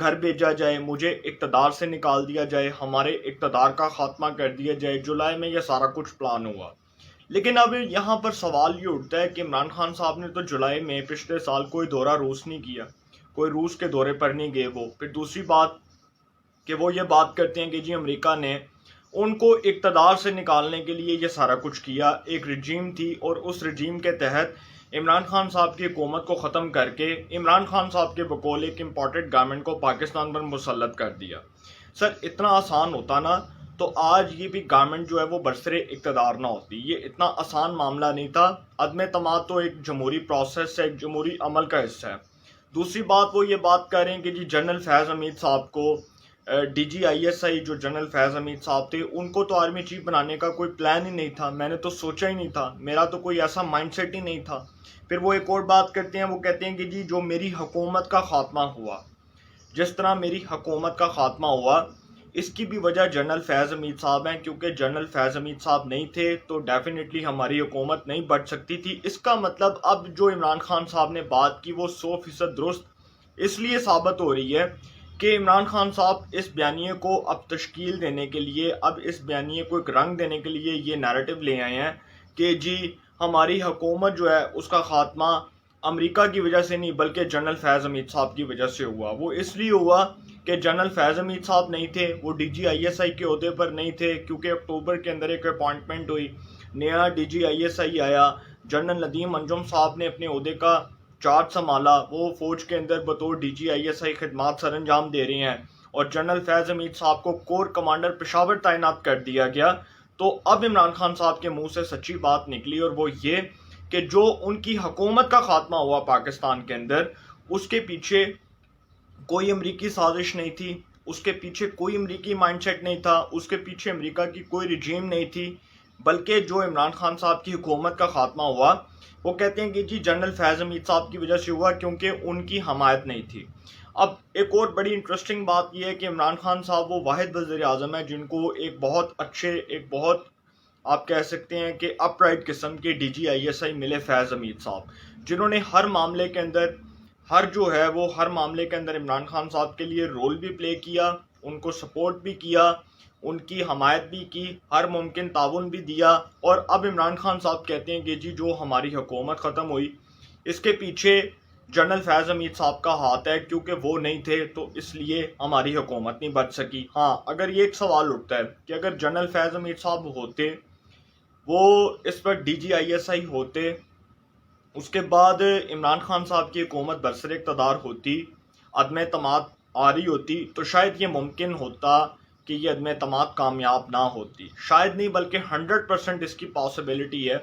گھر بھیجا جائے، مجھے اقتدار سے نکال دیا جائے، ہمارے اقتدار کا خاتمہ کر دیا جائے۔ جولائی میں یہ سارا کچھ پلان ہوا۔ لیکن اب یہاں پر سوال یہ اٹھتا ہے کہ عمران خان صاحب نے تو جولائی میں پچھلے سال کوئی دورہ روس نہیں کیا، کوئی روس کے دورے پر نہیں گئے وہ۔ پھر دوسری بات کہ وہ یہ بات کرتے ہیں کہ جی امریکہ نے ان کو اقتدار سے نکالنے کے لیے یہ سارا کچھ کیا، ایک رجیم تھی اور اس رجیم کے تحت عمران خان صاحب کی حکومت کو ختم کر کے عمران خان صاحب کے بقول ایک امپورٹڈ گارمنٹ کو پاکستان پر مسلط کر دیا۔ سر اتنا آسان ہوتا نا تو آج یہ بھی گارمنٹ جو ہے وہ برسر اقتدار نہ ہوتی، یہ اتنا آسان معاملہ نہیں تھا۔ عدم اعتماد تو ایک جمہوری پروسیس ہے، ایک جمہوری عمل کا حصہ ہے۔ دوسری بات وہ یہ بات کر رہے ہیں کہ جی جنرل فیض حمید صاحب کو D G I S I جو جنرل فیض حمید صاحب تھے ان کو تو آرمی چیف بنانے کا کوئی پلان ہی نہیں تھا، میں نے تو سوچا ہی نہیں تھا، میرا تو کوئی ایسا مائنڈ سیٹ ہی نہیں تھا۔ پھر وہ ایک اور بات کرتے ہیں، وہ کہتے ہیں کہ جی جو میری حکومت کا خاتمہ ہوا، جس طرح میری حکومت کا خاتمہ ہوا اس کی بھی وجہ جنرل فیض حمید صاحب ہیں، کیونکہ جنرل فیض حمید صاحب نہیں تھے تو ڈیفینیٹلی ہماری حکومت نہیں بڑھ سکتی تھی۔ اس کا مطلب اب جو عمران خان صاحب نے بات کی وہ 100% درست اس لیے ثابت ہو رہی ہے کہ عمران خان صاحب اس بیانیے کو اب تشکیل دینے کے لیے، اب اس بیانیے کو ایک رنگ دینے کے لیے یہ نیریٹو لے آئے ہیں کہ جی ہماری حکومت جو ہے اس کا خاتمہ امریکہ کی وجہ سے نہیں بلکہ جنرل فیض حمید صاحب کی وجہ سے ہوا۔ وہ اس لیے ہوا کہ جنرل فیض حمید صاحب نہیں تھے، وہ D G I S I کے عہدے پر نہیں تھے، کیونکہ اکتوبر کے اندر ایک اپوائنٹمنٹ ہوئی، نیا D G I S I آیا، جنرل ندیم انجم صاحب نے اپنے عہدے کا چارج سنبھالا، وہ فوج کے اندر بطور D G I S I خدمات سر انجام دے رہے ہیں، اور جنرل فیض حمید صاحب کو کور کمانڈر پشاور تعینات کر دیا گیا۔ تو اب عمران خان صاحب کے منہ سے سچی بات نکلی، اور وہ یہ کہ جو ان کی حکومت کا خاتمہ ہوا پاکستان کے اندر، اس کے پیچھے کوئی امریکی سازش نہیں تھی، اس کے پیچھے کوئی امریکی مائنڈ سیٹ نہیں تھا، اس کے پیچھے امریکہ کی کوئی رجیم نہیں تھی، بلکہ جو عمران خان صاحب کی حکومت کا خاتمہ ہوا وہ کہتے ہیں کہ جی جنرل فیض حمید صاحب کی وجہ سے ہوا، کیونکہ ان کی حمایت نہیں تھی۔ اب ایک اور بڑی انٹرسٹنگ بات یہ ہے کہ عمران خان صاحب وہ واحد وزیر اعظم ہے جن کو ایک بہت اچھے، ایک بہت آپ کہہ سکتے ہیں کہ اپ رائٹ قسم کے D G I S I ملے فیض حمید صاحب، جنہوں نے ہر معاملے کے اندر ہر معاملے کے اندر عمران خان صاحب کے لیے رول بھی پلے کیا، ان کو سپورٹ بھی کیا، ان کی حمایت بھی کی، ہر ممکن تعاون بھی دیا۔ اور اب عمران خان صاحب کہتے ہیں کہ جی جو ہماری حکومت ختم ہوئی اس کے پیچھے جنرل فیض حمید صاحب کا ہاتھ ہے، کیونکہ وہ نہیں تھے تو اس لیے ہماری حکومت نہیں بچ سکی۔ ہاں اگر یہ ایک سوال اٹھتا ہے کہ اگر جنرل فیض حمید صاحب ہوتے، وہ اس وقت D G I S I ہوتے، اس کے بعد عمران خان صاحب کی حکومت برسر اقتدار ہوتی، عدم اعتماد آ رہی ہوتی، تو شاید یہ ممکن ہوتا کہ یہ عدم اعتماد کامیاب نہ ہوتی، شاید نہیں بلکہ 100% اس کی پاسبلٹی ہے،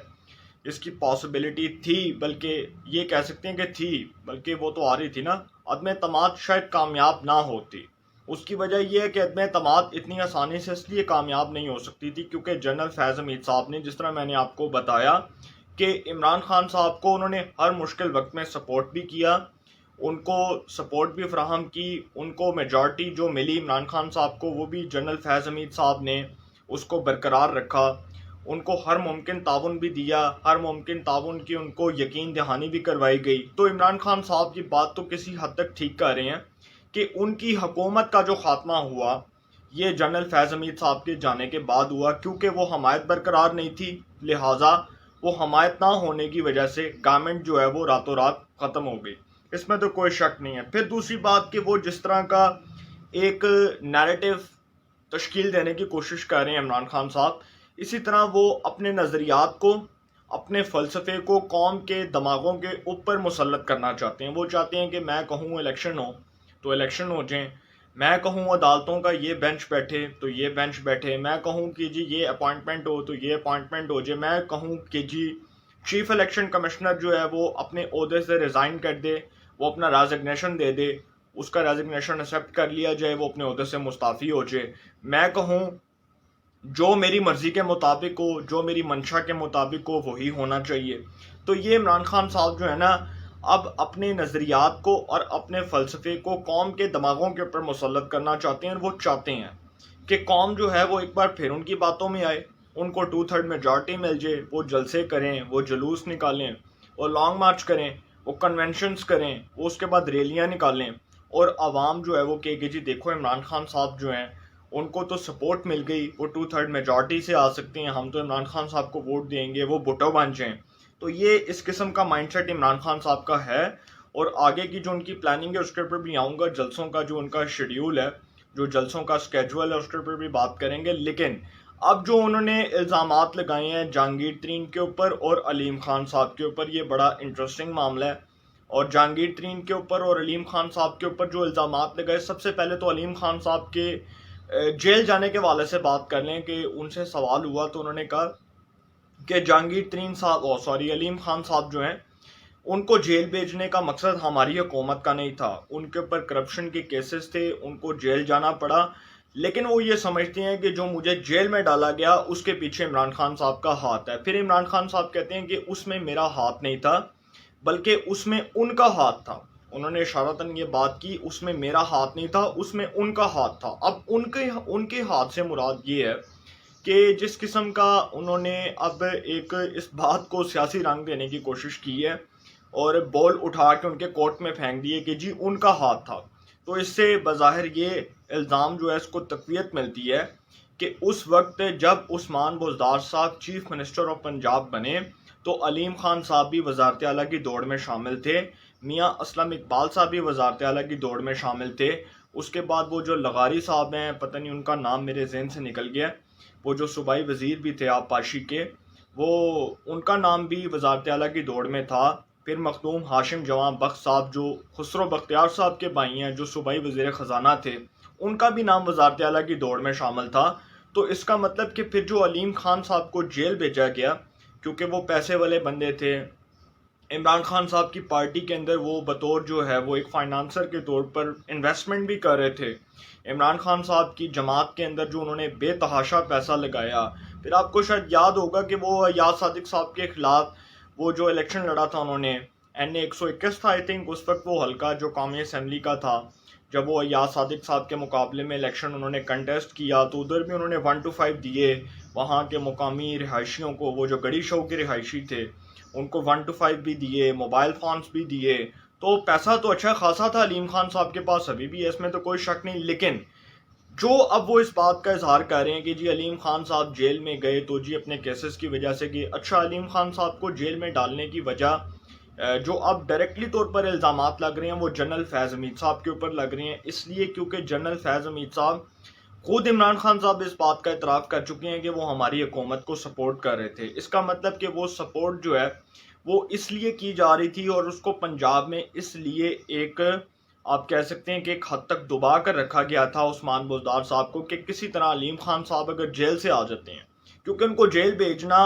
اس کی پاسبلٹی تھی، بلکہ یہ کہہ سکتے ہیں کہ تھی، بلکہ وہ تو آ رہی تھی نا، عدم اعتماد شاید کامیاب نہ ہوتی۔ اس کی وجہ یہ ہے کہ عدم اعتماد اتنی آسانی سے اس لیے کامیاب نہیں ہو سکتی تھی کیونکہ جنرل فیض حمید صاحب نے، جس طرح میں نے آپ کو بتایا کہ عمران خان صاحب کو انہوں نے ہر مشکل وقت میں سپورٹ بھی کیا، ان کو سپورٹ بھی فراہم کی، ان کو میجارٹی جو ملی عمران خان صاحب کو وہ بھی جنرل فیض حمید صاحب نے اس کو برقرار رکھا، ان کو ہر ممکن تعاون بھی دیا، ہر ممکن تعاون کی ان کو یقین دہانی بھی کروائی گئی۔ تو عمران خان صاحب کی بات تو کسی حد تک ٹھیک کر رہے ہیں کہ ان کی حکومت کا جو خاتمہ ہوا یہ جنرل فیض حمید صاحب کے جانے کے بعد ہوا، کیونکہ وہ حمایت برقرار نہیں تھی، لہٰذا وہ حمایت نہ ہونے کی وجہ سے گورنمنٹ جو ہے وہ راتوں رات ختم ہو گئی، اس میں تو کوئی شک نہیں ہے۔ پھر دوسری بات کہ وہ جس طرح کا ایک نیریٹو تشکیل دینے کی کوشش کر رہے ہیں عمران خان صاحب، اسی طرح وہ اپنے نظریات کو، اپنے فلسفے کو قوم کے دماغوں کے اوپر مسلط کرنا چاہتے ہیں۔ وہ چاہتے ہیں کہ میں کہوں الیکشن ہو تو الیکشن ہو جائیں، میں کہوں عدالتوں کا یہ بینچ بیٹھے تو یہ بینچ بیٹھے، میں کہوں کہ جی یہ اپوائنٹمنٹ ہو تو یہ اپوائنٹمنٹ ہو جائے، میں کہوں کہ جی چیف الیکشن کمشنر جو ہے وہ اپنے عہدے سے ریزائن کر دے، وہ اپنا ریزگنیشن دے دے، اس کا ریزگنیشن ایکسیپٹ کر لیا جائے، وہ اپنے عہدے سے مستعفی ہو جائے، میں کہوں جو میری مرضی کے مطابق ہو، جو میری منشا کے مطابق ہو وہی ہونا چاہیے۔ تو یہ عمران خان صاحب جو ہے نا اب اپنے نظریات کو اور اپنے فلسفے کو قوم کے دماغوں کے اوپر مسلط کرنا چاہتے ہیں، اور وہ چاہتے ہیں کہ قوم جو ہے وہ ایک بار پھر ان کی باتوں میں آئے، ان کو 2/3 میجارٹی مل جائے، وہ جلسے کریں، وہ جلوس نکالیں، وہ لانگ مارچ کریں، وہ کنونشنز کریں، وہ اس کے بعد ریلیاں نکالیں، اور عوام جو ہے وہ کہے کہ جی دیکھو عمران خان صاحب جو ہیں ان کو تو سپورٹ مل گئی، وہ 2/3 میجورٹی سے آ سکتے ہیں، ہم تو عمران خان صاحب کو ووٹ دیں گے، وہ بھٹو بن جائیں۔ تو یہ اس قسم کا مائنڈ سیٹ عمران خان صاحب کا ہے، اور آگے کی جو ان کی پلاننگ ہے اس کے اوپر بھی آؤں گا، جلسوں کا جو ان کا شیڈیول ہے، جو جلسوں کا اسکیجول ہے اس کے اوپر بھی بات کریں گے۔ لیکن اب جو انہوں نے الزامات لگائے ہیں جہانگیر ترین کے اوپر اور علیم خان صاحب کے اوپر، یہ بڑا انٹرسٹنگ معاملہ ہے۔ اور جہانگیر ترین کے اوپر اور علیم خان صاحب کے اوپر جو الزامات لگائے، سب سے پہلے تو علیم خان صاحب کے جیل جانے کے حوالے سے بات کر لیں کہ ان سے سوال ہوا تو انہوں نے کہا کہ جہانگیر ترین صاحب علیم خان صاحب جو ہیں ان کو جیل بھیجنے کا مقصد ہماری حکومت کا نہیں تھا، ان کے اوپر کرپشن کے کیسز تھے، ان کو جیل جانا پڑا، لیکن وہ یہ سمجھتے ہیں کہ جو مجھے جیل میں ڈالا گیا اس کے پیچھے عمران خان صاحب کا ہاتھ ہے۔ پھر عمران خان صاحب کہتے ہیں کہ اس میں میرا ہاتھ نہیں تھا بلکہ اس میں ان کا ہاتھ تھا۔ انہوں نے اشارتاً یہ بات کی، اس میں میرا ہاتھ نہیں تھا، اس میں ان کا ہاتھ تھا۔ اب ان کے ہاتھ سے مراد یہ ہے کہ جس قسم کا انہوں نے اب ایک اس بات کو سیاسی رنگ دینے کی کوشش کی ہے اور بول اٹھا کے ان کے کورٹ میں پھینک دیے کہ جی ان کا ہاتھ تھا، تو اس سے بظاہر یہ الزام جو ہے اس کو تقویت ملتی ہے کہ اس وقت جب عثمان بزدار صاحب چیف منسٹر آف پنجاب بنے تو علیم خان صاحب بھی وزارت اعلیٰ کی دوڑ میں شامل تھے، میاں اسلم اقبال صاحب بھی وزارت اعلیٰ کی دوڑ میں شامل تھے، اس کے بعد وہ جو لغاری صاحب ہیں، پتہ نہیں ان کا نام میرے ذہن سے نکل گیا، وہ جو صوبائی وزیر بھی تھے آبپاشی کے، وہ ان کا نام بھی وزارت اعلیٰ کی دوڑ میں تھا۔ پھر مخدوم ہاشم جوان بخت صاحب جو خسرو بختیار صاحب کے بھائی ہیں، جو صوبائی وزیر خزانہ تھے، ان کا بھی نام وزارت اعلیٰ کی دوڑ میں شامل تھا۔ تو اس کا مطلب کہ پھر جو علیم خان صاحب کو جیل بھیجا گیا کیونکہ وہ پیسے والے بندے تھے، عمران خان صاحب کی پارٹی کے اندر وہ بطور جو ہے وہ ایک فائنانسر کے طور پر انویسٹمنٹ بھی کر رہے تھے، عمران خان صاحب کی جماعت کے اندر جو انہوں نے بے تحاشا پیسہ لگایا۔ پھر آپ کو شاید یاد ہوگا کہ وہ ایاز صادق صاحب کے خلاف وہ جو الیکشن لڑا تھا انہوں نے، NA 121 تھا آئی تھنک، اس وقت وہ حلقہ جو قومی اسمبلی کا تھا، جب وہ ایاز صادق صاحب کے مقابلے میں الیکشن انہوں نے کنٹیسٹ کیا تو ادھر بھی انہوں نے 1 to 5 دیے وہاں کے مقامی رہائشیوں کو، وہ جو گڑی شو کے رہائشی تھے ان کو 1 to 5 بھی دیے، موبائل فونز بھی دیے، تو پیسہ تو اچھا خاصا تھا علیم خان صاحب کے پاس، ابھی بھی ہے، اس میں تو کوئی شک نہیں۔ لیکن جو اب وہ اس بات کا اظہار کر رہے ہیں کہ جی علیم خان صاحب جیل میں گئے تو جی اپنے کیسز کی وجہ سے، کہ اچھا علیم خان صاحب کو جیل میں ڈالنے کی وجہ جو اب ڈائریکٹلی طور پر الزامات لگ رہے ہیں وہ جنرل فیض حمید صاحب کے اوپر لگ رہے ہیں، اس لیے کیونکہ جنرل فیض حمید صاحب خود عمران خان صاحب اس بات کا اعتراف کر چکے ہیں کہ وہ ہماری حکومت کو سپورٹ کر رہے تھے۔ اس کا مطلب کہ وہ سپورٹ جو ہے وہ اس لیے کی جا رہی تھی اور اس کو پنجاب میں اس لیے ایک آپ کہہ سکتے ہیں کہ ایک حد تک دبا کر رکھا گیا تھا عثمان بزدار صاحب کو، کہ کسی طرح علیم خان صاحب اگر جیل سے آ جاتے ہیں، کیونکہ ان کو جیل بھیجنا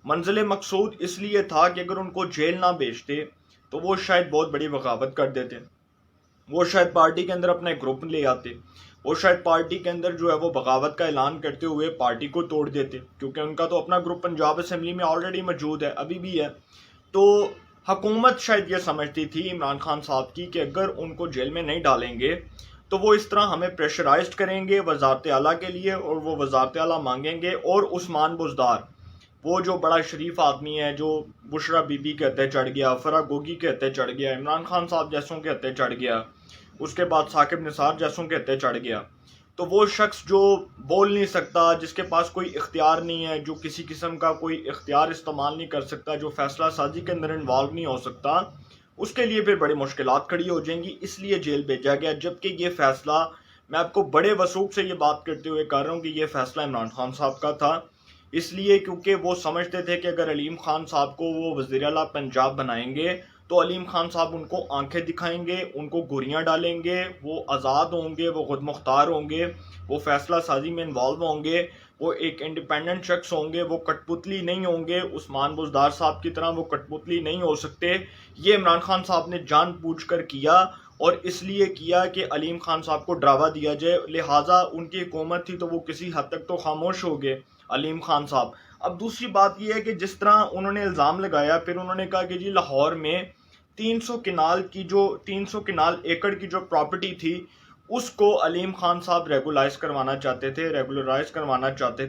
منزل مقصود اس لیے تھا کہ اگر ان کو جیل نہ بھیجتے تو وہ شاید بہت بڑی بغاوت کر دیتے، وہ شاید پارٹی کے اندر اپنا گروپ لے آتے، وہ شاید پارٹی کے اندر جو ہے وہ بغاوت کا اعلان کرتے ہوئے پارٹی کو توڑ دیتے، کیونکہ ان کا تو اپنا گروپ پنجاب اسمبلی میں آلریڈی موجود ہے، ابھی بھی ہے۔ تو حکومت شاید یہ سمجھتی تھی عمران خان صاحب کی کہ اگر ان کو جیل میں نہیں ڈالیں گے تو وہ اس طرح ہمیں پریشرائزڈ کریں گے وزارت اعلیٰ کے لیے، اور وہ وزارت اعلیٰ مانگیں گے، اور عثمان بزدار وہ جو بڑا شریف آدمی ہے، جو بشرا بی بی کے ہتھے چڑھ گیا، فرا گوگی کے ہتھے چڑھ گیا، عمران خان صاحب جیسوں کے ہتھے چڑھ گیا، اس کے بعد ثاقب نثار جیسوں کے ہتھے چڑھ گیا، تو وہ شخص جو بول نہیں سکتا، جس کے پاس کوئی اختیار نہیں ہے، جو کسی قسم کا کوئی اختیار استعمال نہیں کر سکتا، جو فیصلہ سازی کے اندر انوالو نہیں ہو سکتا، اس کے لیے پھر بڑی مشکلات کھڑی ہو جائیں گی، اس لیے جیل بھیجا گیا۔ جبکہ یہ فیصلہ میں آپ کو بڑے وثوق سے یہ بات کرتے ہوئے کہہ رہا ہوں کہ یہ فیصلہ عمران خان صاحب کا تھا، اس لیے کیونکہ وہ سمجھتے تھے کہ اگر علیم خان صاحب کو وہ وزیر اعلیٰ پنجاب بنائیں گے تو علیم خان صاحب ان کو آنکھیں دکھائیں گے، ان کو گوریاں ڈالیں گے، وہ آزاد ہوں گے، وہ خود مختار ہوں گے، وہ فیصلہ سازی میں انوالو ہوں گے، وہ ایک انڈیپینڈنٹ شخص ہوں گے، وہ کٹ پتلی نہیں ہوں گے، عثمان بزدار صاحب کی طرح وہ کٹ پتلی نہیں ہو سکتے۔ یہ عمران خان صاحب نے جان بوجھ کر کیا، اور اس لیے کیا کہ علیم خان صاحب کو ڈراوا دیا جائے، لہٰذا ان کی حکومت تھی تو وہ کسی حد تک تو خاموش ہو گئے علیم خان صاحب۔ اب دوسری بات یہ ہے کہ جس طرح انہوں نے الزام لگایا، پھر انہوں نے کہا کہ جی لاہور میں 300 کنال ایکڑ کی جو پراپرٹی تھی اس کو علیم خان صاحب ریگولرائز کروانا چاہتے تھے،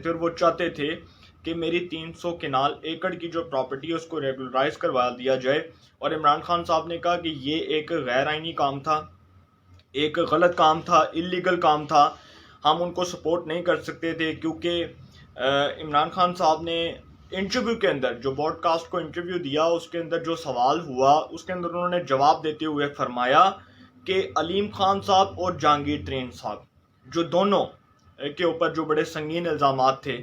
اور وہ چاہتے تھے کہ میری 300 کنال ایکڑ کی جو پراپرٹی ہے اس کو ریگولرائز کروا دیا جائے، اور عمران خان صاحب نے کہا کہ یہ ایک غیر آئینی کام تھا، ایک غلط کام تھا، اللیگل کام تھا، ہم ان کو سپورٹ نہیں کر سکتے تھے، کیونکہ عمران خان صاحب نے انٹرویو کے اندر جو براڈ کاسٹ کو انٹرویو دیا، اس کے اندر جو سوال ہوا اس کے اندر انہوں نے جواب دیتے ہوئے فرمایا کہ علیم خان صاحب اور جہانگیر ترین صاحب جو دونوں کے اوپر جو بڑے سنگین الزامات تھے،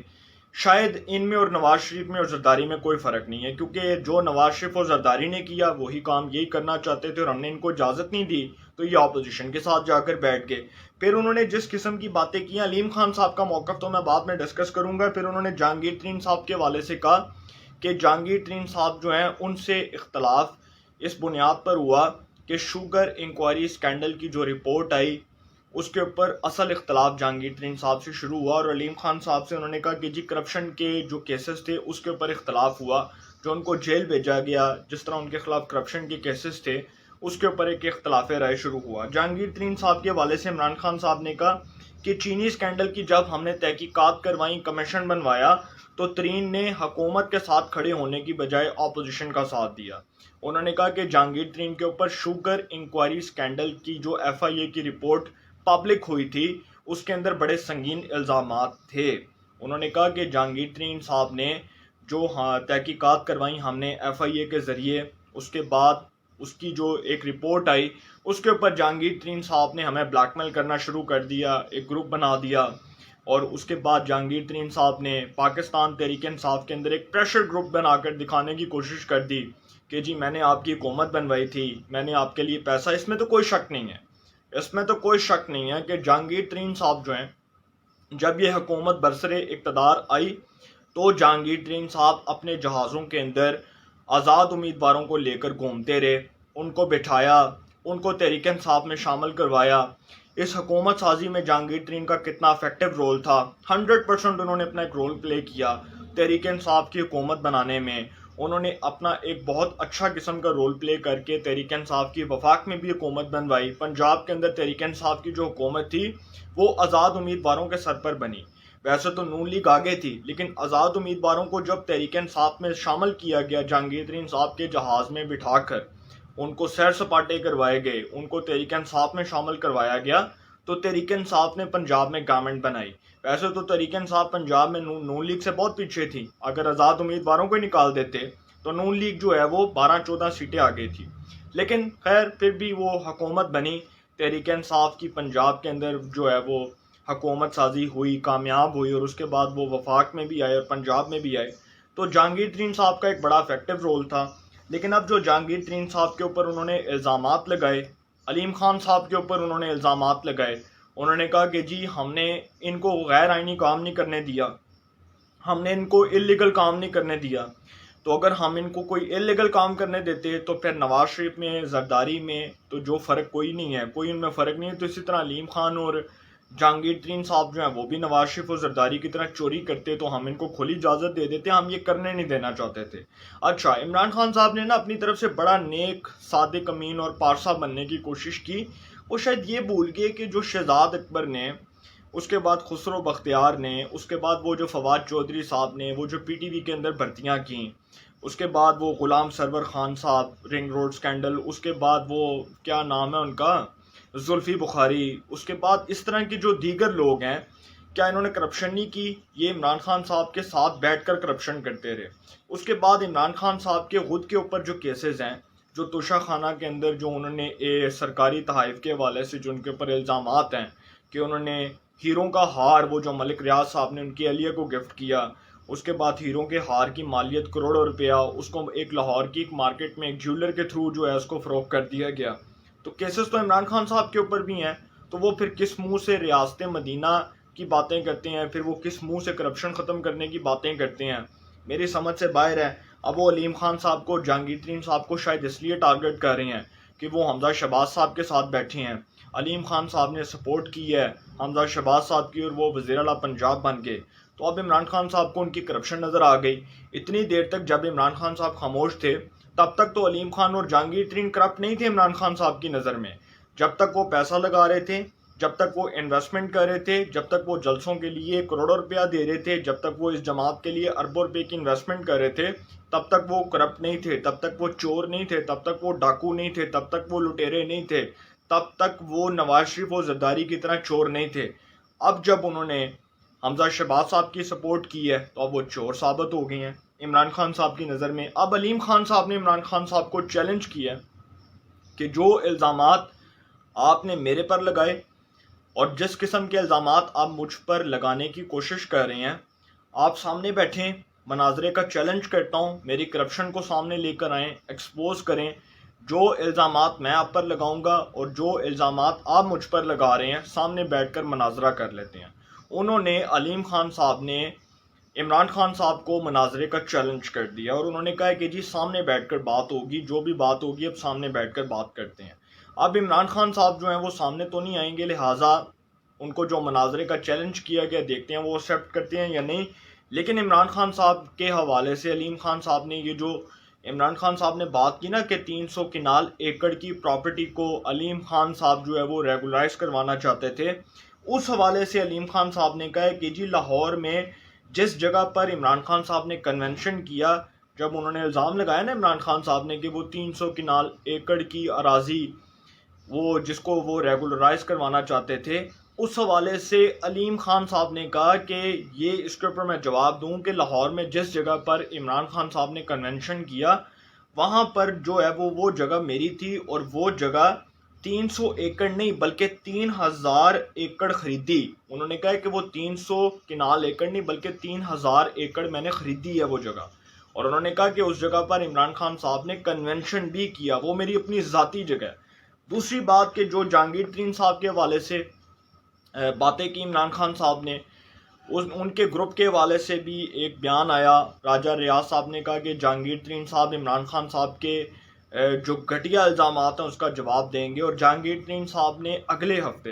شاید ان میں اور نواز شریف میں اور زرداری میں کوئی فرق نہیں ہے، کیونکہ جو نواز شریف اور زرداری نے کیا وہی کام یہی کرنا چاہتے تھے، اور ہم نے ان کو اجازت نہیں دی تو یہ اپوزیشن کے ساتھ جا کر بیٹھ گئے۔ پھر انہوں نے جس قسم کی باتیں کی، علیم خان صاحب کا موقف تو میں بعد میں ڈسکس کروں گا، پھر انہوں نے جہانگیر ترین صاحب کے حوالے سے کہا کہ جہانگیر ترین صاحب جو ہیں ان سے اختلاف اس بنیاد پر ہوا کہ شوگر انکوائری اسکینڈل کی جو رپورٹ آئی اس کے اوپر اصل اختلاف جہانگیر ترین صاحب سے شروع ہوا، اور علیم خان صاحب سے انہوں نے کہا کہ جی کرپشن کے جو کیسز تھے اس کے اوپر اختلاف ہوا، جو ان کو جیل بھیجا گیا، جس طرح ان کے خلاف کرپشن کے کیسز تھے اس کے اوپر ایک اختلاف رائے شروع ہوا۔ جہانگیر ترین صاحب کے حوالے سے عمران خان صاحب نے کہا کہ چینی اسکینڈل کی جب ہم نے تحقیقات کروائیں، کمیشن بنوایا، تو ترین نے حکومت کے ساتھ کھڑے ہونے کی بجائے اپوزیشن کا ساتھ دیا۔ انہوں نے کہا کہ جہانگیر ترین کے اوپر شوگر انکوائری اسکینڈل کی جو ایف آئی اے کی رپورٹ پبلک ہوئی تھی اس کے اندر بڑے سنگین الزامات تھے۔ انہوں نے کہا کہ جہانگیر ترین صاحب نے جو تحقیقات کروائیں ہم نے ایف آئی اے کے ذریعے، اس کے بعد اس کی جو ایک رپورٹ آئی اس کے اوپر جہانگیر ترین صاحب نے ہمیں بلیک میل کرنا شروع کر دیا، ایک گروپ بنا دیا، اور اس کے بعد جہانگیر ترین صاحب نے پاکستان تحریک انصاف کے اندر ایک پریشر گروپ بنا کر دکھانے کی کوشش کر دی کہ جی میں نے آپ کی حکومت بنوائی تھی، میں نے آپ کے لیے پیسہ، اس میں تو کوئی شک نہیں ہے، اس میں تو کوئی شک نہیں ہے کہ جہانگیر ترین صاحب جو ہیں جب یہ حکومت برسر اقتدار آئی تو جہانگیر ترین صاحب اپنے جہازوں کے اندر آزاد امیدواروں کو لے کر گھومتے رہے، ان کو بٹھایا، ان کو تحریک انصاف میں شامل کروایا۔ اس حکومت سازی میں جہانگیر ترین کا کتنا افیکٹو رول تھا، 100% انہوں نے اپنا ایک رول پلے کیا تحریک انصاف کی حکومت بنانے میں۔ انہوں نے اپنا ایک بہت اچھا قسم کا رول پلے کر کے تحریک انصاف کی وفاق میں بھی حکومت بنوائی۔ پنجاب کے اندر تحریک انصاف کی جو حکومت تھی وہ آزاد امیدواروں کے سر پر بنی، ویسے تو نون لیگ آگے تھی لیکن آزاد امیدواروں کو جب تحریک انصاف میں شامل کیا گیا، جہانگیر ترین صاحب کے جہاز میں بٹھا کر ان کو سیر سپاٹے کروائے گئے، ان کو تحریک انصاف میں شامل کروایا گیا، تو تحریک انصاف نے پنجاب میں گورنمنٹ بنائی۔ ویسے تو تحریک انصاف پنجاب میں نون لیگ سے بہت پیچھے تھی، اگر آزاد امیدواروں کو نکال دیتے تو نون لیگ جو ہے وہ 12-14 سیٹیں آگے تھی، لیکن خیر پھر بھی وہ حکومت بنی تحریک انصاف کی، پنجاب کے اندر جو ہے وہ حکومت سازی ہوئی، کامیاب ہوئی، اور اس کے بعد وہ وفاق میں بھی آئے اور پنجاب میں بھی آئے۔ تو جہانگیر ترین صاحب کا ایک بڑا افیکٹو رول تھا، لیکن اب جو جہانگیر ترین صاحب کے اوپر انہوں نے الزامات لگائے، علیم خان صاحب کے اوپر انہوں نے الزامات لگائے، انہوں نے کہا کہ جی ہم نے ان کو غیر آئینی کام نہیں کرنے دیا، ہم نے ان کو اللیگل کام نہیں کرنے دیا، تو اگر ہم ان کو کوئی اللیگل کام کرنے دیتے تو پھر نواز شریف میں، زرداری میں تو جو فرق کوئی نہیں ہے، کوئی ان میں فرق نہیں ہے، تو اسی طرح علیم خان اور جہانگیر ترین صاحب جو ہیں وہ بھی نواز شریف اور زرداری کی طرح چوری کرتے تو ہم ان کو کھلی اجازت دے دیتے، ہم یہ کرنے نہیں دینا چاہتے تھے۔ اچھا، عمران خان صاحب نے نا اپنی طرف سے بڑا نیک، صادق، امین اور پارسا بننے کی کوشش کی، وہ شاید یہ بھول گئے کہ جو شہزاد اکبر نے، اس کے بعد خسرو بختیار نے، اس کے بعد وہ جو فواد چودھری صاحب نے وہ جو پی ٹی وی کے اندر بھرتیاں کیں، اس کے بعد وہ غلام سرور خان صاحب رنگ روڈ سکینڈل، اس کے بعد وہ کیا نام ہے ان کا، زلفی بخاری، اس کے بعد اس طرح کے جو دیگر لوگ ہیں، کیا انہوں نے کرپشن نہیں کی؟ یہ عمران خان صاحب کے ساتھ بیٹھ کر کرپشن کرتے رہے۔ اس کے بعد عمران خان صاحب کے خود کے اوپر جو کیسز ہیں، جو توشہ خانہ کے اندر جو انہوں نے سرکاری تحائف کے حوالے سے جو ان کے اوپر الزامات ہیں کہ انہوں نے ہیروں کا ہار، وہ جو ملک ریاض صاحب نے ان کی اہلیہ کو گفٹ کیا، اس کے بعد ہیروں کے ہار کی مالیت کروڑوں روپیہ، اس کو ایک لاہور کی ایک مارکیٹ میں ایک جیولر کے تھرو جو ہے اس کو فروخت کر دیا گیا، تو کیسز تو عمران خان صاحب کے اوپر بھی ہیں، تو وہ پھر کس منہ سے ریاست مدینہ کی باتیں کرتے ہیں، پھر وہ کس منہ سے کرپشن ختم کرنے کی باتیں کرتے ہیں، میری سمجھ سے باہر ہے۔ اب وہ علیم خان صاحب کو، جہانگیر ترین صاحب کو شاید اس لیے ٹارگٹ کر رہے ہیں کہ وہ حمزہ شہباز صاحب کے ساتھ بیٹھے ہیں، علیم خان صاحب نے سپورٹ کی ہے حمزہ شہباز صاحب کی اور وہ وزیر اعلیٰ پنجاب بن گئے، تو اب عمران خان صاحب کو ان کی کرپشن نظر آ گئی۔ اتنی دیر تک جب عمران خان صاحب خاموش تھے تب تک تو علیم خان اور جہانگیر ترین کرپٹ نہیں تھے عمران خان صاحب کی نظر میں، جب تک وہ پیسہ لگا رہے تھے، جب تک وہ انویسٹمنٹ کر رہے تھے، جب تک وہ جلسوں کے لیے کروڑوں روپیہ دے رہے تھے، جب تک وہ اس جماعت کے لیے اربوں روپے کی انویسٹمنٹ کر رہے تھے، تب تک وہ کرپٹ نہیں تھے، تب تک وہ چور نہیں تھے، تب تک وہ ڈاکو نہیں تھے، تب تک وہ لٹیرے نہیں تھے، تب تک وہ نواز شریف و زرداری کی طرح چور نہیں تھے. اب جب انہوں نے حمزہ شہباز صاحب کی سپورٹ کی ہے تو اب وہ چور ثابت ہو گئی ہیں عمران خان صاحب کی نظر میں. اب علیم خان صاحب نے عمران خان صاحب کو چیلنج کیا کہ جو الزامات آپ نے میرے پر لگائے اور جس قسم کے الزامات آپ مجھ پر لگانے کی کوشش کر رہے ہیں، آپ سامنے بیٹھیں، مناظرے کا چیلنج کرتا ہوں، میری کرپشن کو سامنے لے کر آئیں، ایکسپوز کریں. جو الزامات میں آپ پر لگاؤں گا اور جو الزامات آپ مجھ پر لگا رہے ہیں، سامنے بیٹھ کر مناظرہ کر لیتے ہیں. انہوں نے علیم خان صاحب نے عمران خان صاحب کو مناظرے کا چیلنج کر دیا اور انہوں نے کہا کہ جی سامنے بیٹھ کر بات ہوگی، جو بھی بات ہوگی اب سامنے بیٹھ کر بات کرتے ہیں. اب عمران خان صاحب جو ہیں وہ سامنے تو نہیں آئیں گے، لہٰذا ان کو جو مناظرے کا چیلنج کیا گیا دیکھتے ہیں وہ ایکسیپٹ کرتے ہیں یا نہیں. لیکن عمران خان صاحب کے حوالے سے علیم خان صاحب نے یہ جو عمران خان صاحب نے بات کی نا کہ 300 کنال ایکڑ کی پراپرٹی کو علیم خان صاحب جو ہے وہ ریگولرائز کروانا چاہتے تھے، اس حوالے سے علیم خان صاحب نے کہا کہ جی لاہور میں جس جگہ پر عمران خان صاحب نے کنونشن کیا، جب انہوں نے الزام لگایا نا عمران خان صاحب نے کہ وہ 300 کنال ایکڑ کی اراضی وہ جس کو وہ ریگولرائز کروانا چاہتے تھے، اس حوالے سے علیم خان صاحب نے کہا کہ یہ اس کے اوپر میں جواب دوں کہ لاہور میں جس جگہ پر عمران خان صاحب نے کنونشن کیا وہاں پر جو ہے وہ جگہ میری تھی، اور وہ جگہ 300 ایکڑ نہیں بلکہ 3000 ایکڑ خریدی. انہوں نے کہا کہ وہ 300 کنال ایکڑ نہیں بلکہ 3000 ایکڑ میں نے خریدی ہے وہ جگہ. اور انہوں نے کہا کہ اس جگہ پر عمران خان صاحب نے کنونشن بھی کیا، وہ میری اپنی ذاتی جگہ ہے. دوسری بات کہ جو جہانگیر ترین صاحب کے حوالے سے باتیں کی عمران خان صاحب نے، ان کے گروپ کے حوالے سے بھی ایک بیان آیا. راجہ ریاض صاحب نے کہا کہ جہانگیر ترین صاحب عمران خان صاحب کے جو گھٹیا الزامات ہیں اس کا جواب دیں گے. اور جہانگیر ترین صاحب نے اگلے ہفتے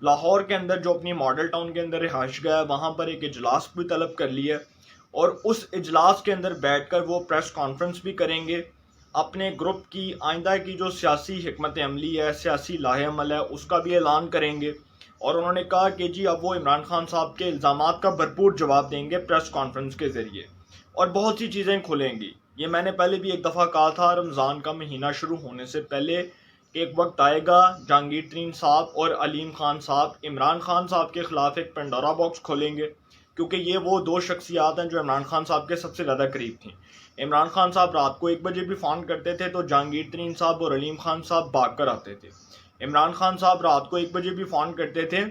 لاہور کے اندر جو اپنی ماڈل ٹاؤن کے اندر رہائش گاہ ہے وہاں پر ایک اجلاس بھی طلب کر لی ہے، اور اس اجلاس کے اندر بیٹھ کر وہ پریس کانفرنس بھی کریں گے. اپنے گروپ کی آئندہ کی جو سیاسی حکمت عملی ہے، سیاسی لاہ عمل ہے، اس کا بھی اعلان کریں گے. اور انہوں نے کہا کہ جی اب وہ عمران خان صاحب کے الزامات کا بھرپور جواب دیں گے پریس کانفرنس کے ذریعے، اور بہت سی چیزیں کھلیں گی. یہ میں نے پہلے بھی ایک دفعہ کہا تھا رمضان کا مہینہ شروع ہونے سے پہلے کہ ایک وقت آئے گا جہانگیر ترین صاحب اور علیم خان صاحب عمران خان صاحب کے خلاف ایک پنڈورا باکس کھولیں گے، کیونکہ یہ وہ دو شخصیات ہیں جو عمران خان صاحب کے سب سے زیادہ قریب تھیں. عمران خان صاحب رات کو 1 بجے بھی فون کرتے تھے تو جہانگیر ترین صاحب اور علیم خان صاحب بھاگ کر آتے تھے. عمران خان صاحب رات کو 1 بجے بھی فون کرتے تھے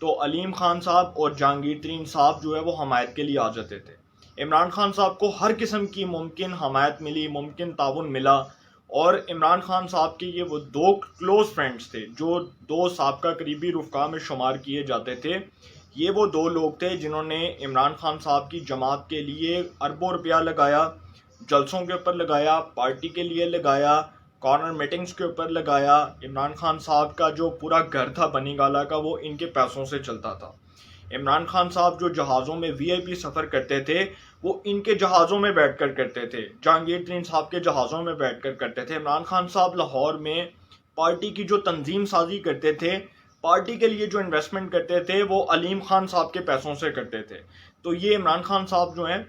تو علیم خان صاحب اور جہانگیر ترین صاحب جو ہے وہ حمایت کے لیے آ جاتے تھے. عمران خان صاحب کو ہر قسم کی ممکن حمایت ملی، ممکن تعاون ملا. اور عمران خان صاحب کے یہ وہ 2 کلوز فرینڈز تھے جو 2 سابقہ قریبی رفقا میں شمار کیے جاتے تھے. یہ وہ 2 لوگ تھے جنہوں نے عمران خان صاحب کی جماعت کے لیے اربوں روپیہ لگایا، جلسوں کے اوپر لگایا، پارٹی کے لیے لگایا، کارنر میٹنگز کے اوپر لگایا. عمران خان صاحب کا جو پورا گھر تھا بنی گالا کا وہ ان کے پیسوں سے چلتا تھا. عمران خان صاحب جو جہازوں میں VIP سفر کرتے تھے وہ ان کے جہازوں میں بیٹھ کر کرتے تھے، جہانگیر ترین صاحب کے جہازوں میں بیٹھ کر کرتے تھے. عمران خان صاحب لاہور میں پارٹی کی جو تنظیم سازی کرتے تھے، پارٹی کے لیے جو انویسٹمنٹ کرتے تھے وہ علیم خان صاحب کے پیسوں سے کرتے تھے. تو یہ عمران خان صاحب جو ہیں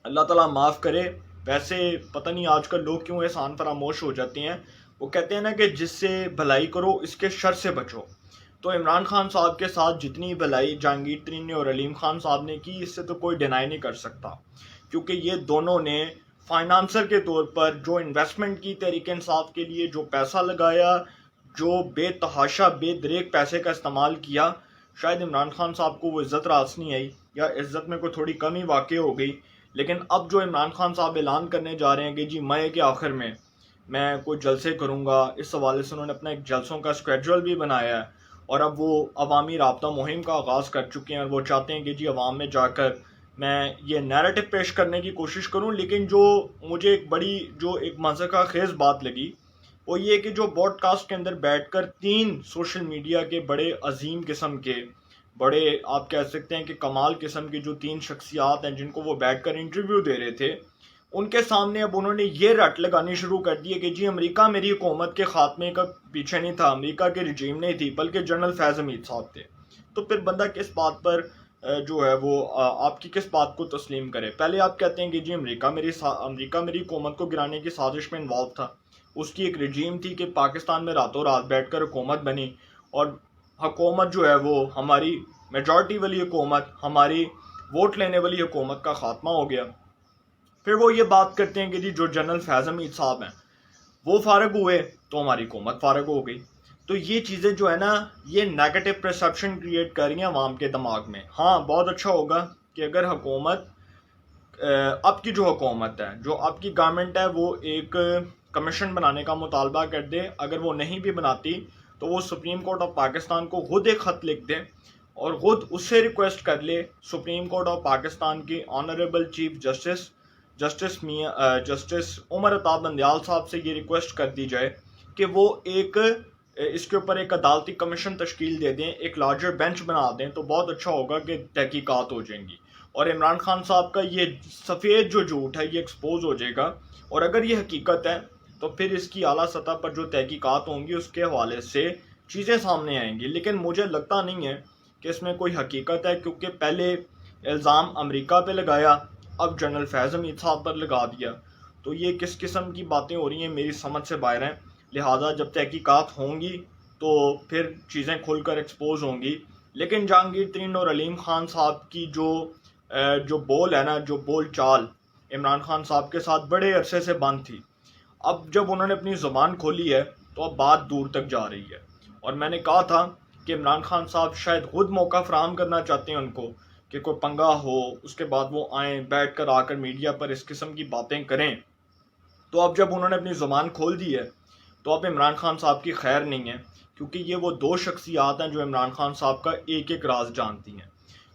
اللہ تعالیٰ معاف کرے، ویسے پتہ نہیں آج کل لوگ کیوں احسان فراموش ہو جاتے ہیں. وہ کہتے ہیں نا کہ جس سے بھلائی کرو اس کے شر سے بچو. تو عمران خان صاحب کے ساتھ جتنی بھلائی جہانگیر ترین نے اور علیم خان صاحب نے کی اس سے تو کوئی ڈینائی نہیں کر سکتا، کیونکہ یہ دونوں نے فائنانسر کے طور پر جو انویسٹمنٹ کی تحریک انصاف کے لیے، جو پیسہ لگایا، جو بے تحاشا بے دریغ پیسے کا استعمال کیا، شاید عمران خان صاحب کو وہ عزت راس نہیں آئی یا عزت میں کوئی تھوڑی کمی واقع ہو گئی. لیکن اب جو عمران خان صاحب اعلان کرنے جا رہے ہیں کہ جی مئی کے آخر میں کوئی جلسے کروں گا، اس حوالے سے انہوں نے اپنا ایک جلسوں کا اسکیڈول بھی بنایا ہے، اور اب وہ عوامی رابطہ مہم کا آغاز کر چکے ہیں اور وہ چاہتے ہیں کہ جی عوام میں جا کر میں یہ نیریٹو پیش کرنے کی کوشش کروں. لیکن جو مجھے ایک مضحکہ خیز بات لگی وہ یہ کہ جو براڈ کاسٹ کے اندر بیٹھ کر 3 سوشل میڈیا کے بڑے عظیم قسم کے، بڑے آپ کہہ سکتے ہیں کہ کمال قسم کی جو 3 شخصیات ہیں جن کو وہ بیٹھ کر انٹرویو دے رہے تھے، ان کے سامنے اب انہوں نے یہ رٹ لگانی شروع کر دی ہے کہ جی امریکہ میری حکومت کے خاتمے کا پیچھے نہیں تھا، امریکہ کے رجیم نہیں تھی، بلکہ جنرل فیض حمید صاحب تھے. تو پھر بندہ کس بات پر جو ہے وہ آپ کی کس بات کو تسلیم کرے؟ پہلے آپ کہتے ہیں کہ جی امریکہ میری حکومت کو گرانے کی سازش میں انوالو تھا، اس کی ایک رجیم تھی کہ پاکستان میں راتوں رات بیٹھ کر حکومت بنی، اور حکومت جو ہے وہ ہماری میجورٹی والی حکومت، ہماری ووٹ لینے والی حکومت کا خاتمہ ہو گیا۔ پھر وہ یہ بات کرتے ہیں کہ جی جو جنرل فیض حمید صاحب ہیں وہ فارغ ہوئے تو ہماری حکومت فارغ ہو گئی۔ تو یہ چیزیں جو ہے نا، یہ نیگیٹو پرسیپشن کریٹ کر رہی ہیں عوام کے دماغ میں۔ ہاں بہت اچھا ہوگا کہ اگر حکومت، اب کی جو حکومت ہے، جو اب کی گورنمنٹ ہے، وہ ایک کمیشن بنانے کا مطالبہ کر دے۔ اگر وہ نہیں بھی بناتی تو وہ سپریم کورٹ آف پاکستان کو خود ایک خط لکھ دے اور خود اس سے ریکویسٹ کر لے سپریم کورٹ آف پاکستان کی honourable chief justice Umar Ata Bandial صاحب سے یہ ریکویسٹ کر دی جائے کہ وہ ایک اس کے اوپر ایک عدالتی کمیشن تشکیل دے دیں، ایک لارجر بینچ بنا دیں، تو بہت اچھا ہوگا کہ تحقیقات ہو جائیں گی اور عمران خان صاحب کا یہ سفید جو جھوٹ ہے یہ ایکسپوز ہو جائے گا۔ اور اگر یہ حقیقت ہے تو پھر اس کی اعلیٰ سطح پر جو تحقیقات ہوں گی اس کے حوالے سے چیزیں سامنے آئیں گی، لیکن مجھے لگتا نہیں ہے کہ اس میں کوئی حقیقت ہے، کیونکہ پہلے الزام امریکہ پہ لگایا، اب جنرل فیض حمید صاحب پر لگا دیا، تو یہ کس قسم کی باتیں ہو رہی ہیں میری سمجھ سے باہر ہیں۔ لہٰذا جب تحقیقات ہوں گی تو پھر چیزیں کھل کر ایکسپوز ہوں گی۔ لیکن جہانگیر ترین اور علیم خان صاحب کی جو بول ہے نا، جو بول چال عمران خان صاحب کے ساتھ بڑے عرصے سے بند تھی، اب جب انہوں نے اپنی زبان کھولی ہے تو اب بات دور تک جا رہی ہے۔ اور میں نے کہا تھا کہ عمران خان صاحب شاید خود موقع فراہم کرنا چاہتے ہیں ان کو کہ کوئی پنگا ہو، اس کے بعد وہ آئیں، بیٹھ کر آ کر میڈیا پر اس قسم کی باتیں کریں۔ تو اب جب انہوں نے اپنی زبان کھول دی ہے تو اب عمران خان صاحب کی خیر نہیں ہے، کیونکہ یہ وہ دو شخصیات ہیں جو عمران خان صاحب کا ایک ایک راز جانتی ہیں۔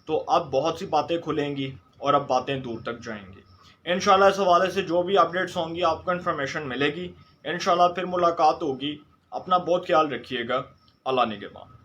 تو اب بہت سی باتیں کھلیں گی اور اب باتیں دور تک جائیں گی۔ انشاءاللہ اس حوالے سے جو بھی اپڈیٹس ہوں گی آپ کو انفارمیشن ملے گی۔ انشاءاللہ پھر ملاقات ہوگی۔ اپنا بہت خیال رکھیے گا۔ اللہ نگہبان۔